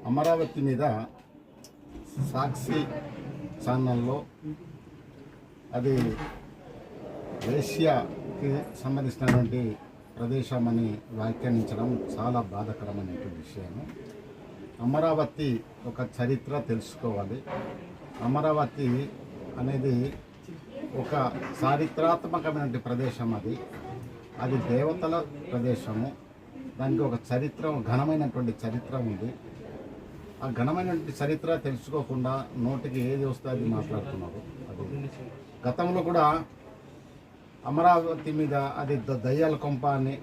అమరావతి మీద సాక్షి ఛానల్లో అది ఏషియాకి సంబంధించినటువంటి ప్రదేశమని వ్యాఖ్యానించడం చాలా బాధాకరమైనటువంటి విషయము. అమరావతి ఒక చరిత్ర తెలుసుకోవాలి. అమరావతి అనేది ఒక చారిత్రాత్మకమైన ప్రదేశం. అది దేవతల ప్రదేశము. దానికి ఒక చరిత్ర, ఘనమైనటువంటి చరిత్ర ఉంది. ఆ ఘనమైనటువంటి చరిత్ర తెలుసుకోకుండా నోటికి ఏది వస్తే అది మాట్లాడుతున్నారు. అది గతంలో కూడా అమరావతి మీద అది దయ్యాల కొంప అని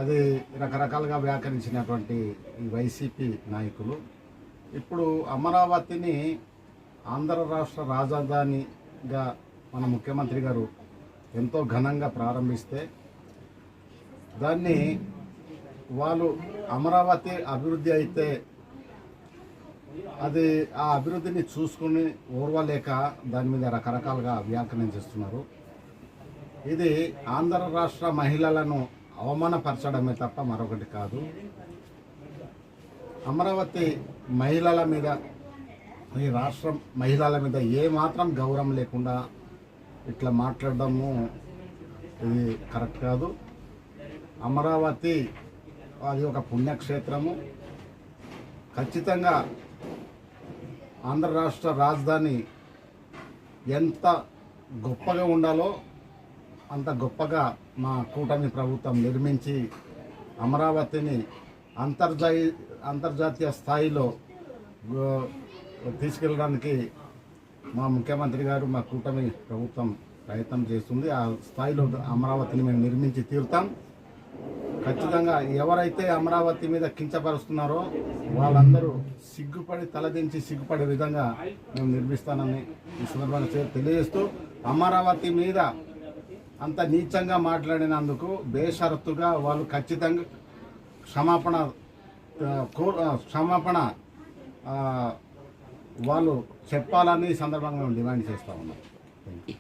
అది రకరకాలుగా వ్యాఖ్యానించినటువంటి ఈ వైసీపీ నాయకులు ఇప్పుడు అమరావతిని ఆంధ్ర రాష్ట్ర రాజధానిగా మన ముఖ్యమంత్రి గారు ఎంతో ఘనంగా ప్రారంభిస్తే దాన్ని వాళ్ళు అమరావతి అభివృద్ధి అయితే అది ఆ అభివృద్ధిని చూసుకుని ఓర్వలేక దాని మీద రకరకాలుగా వ్యాఖ్యానిస్తున్నారు. ఇది ఆంధ్ర రాష్ట్ర మహిళలను అవమానపరచడమే తప్ప మరొకటి కాదు. అమరావతి మహిళల మీద, ఈ రాష్ట్రం మహిళల మీద ఏమాత్రం గౌరవం లేకుండా ఇట్లా మాట్లాడడము ఇది కరెక్ట్ కాదు. అమరావతి అది ఒక పుణ్యక్షేత్రము. ఖచ్చితంగా ఆంధ్ర రాష్ట్ర రాజధాని ఎంత గొప్పగా ఉండాలో అంత గొప్పగా మా కూటమి ప్రభుత్వం నిర్మించి అమరావతిని అంతర్జాతీయ స్థాయిలో తీసుకెళ్ళడానికి మా ముఖ్యమంత్రి గారు, మా కూటమి ప్రభుత్వం ప్రయత్నం చేస్తుంది. ఆ స్థాయిలో అమరావతిని మేము నిర్మించి తీరుతాం. ఖచ్చితంగా ఎవరైతే అమరావతి మీద కించపరుస్తున్నారో వాళ్ళందరూ సిగ్గుపడి తలదించి సిగ్గుపడే విధంగా మేము నిర్మిస్తానని ఈ సందర్భంగా తెలియజేస్తూ, అమరావతి మీద అంత నీచంగా మాట్లాడినందుకు బేషరతుగా వాళ్ళు ఖచ్చితంగా క్షమాపణ వాళ్ళు చెప్పాలని ఈ సందర్భంగా మేము డిమాండ్ చేస్తూ ఉన్నాం. Thank you.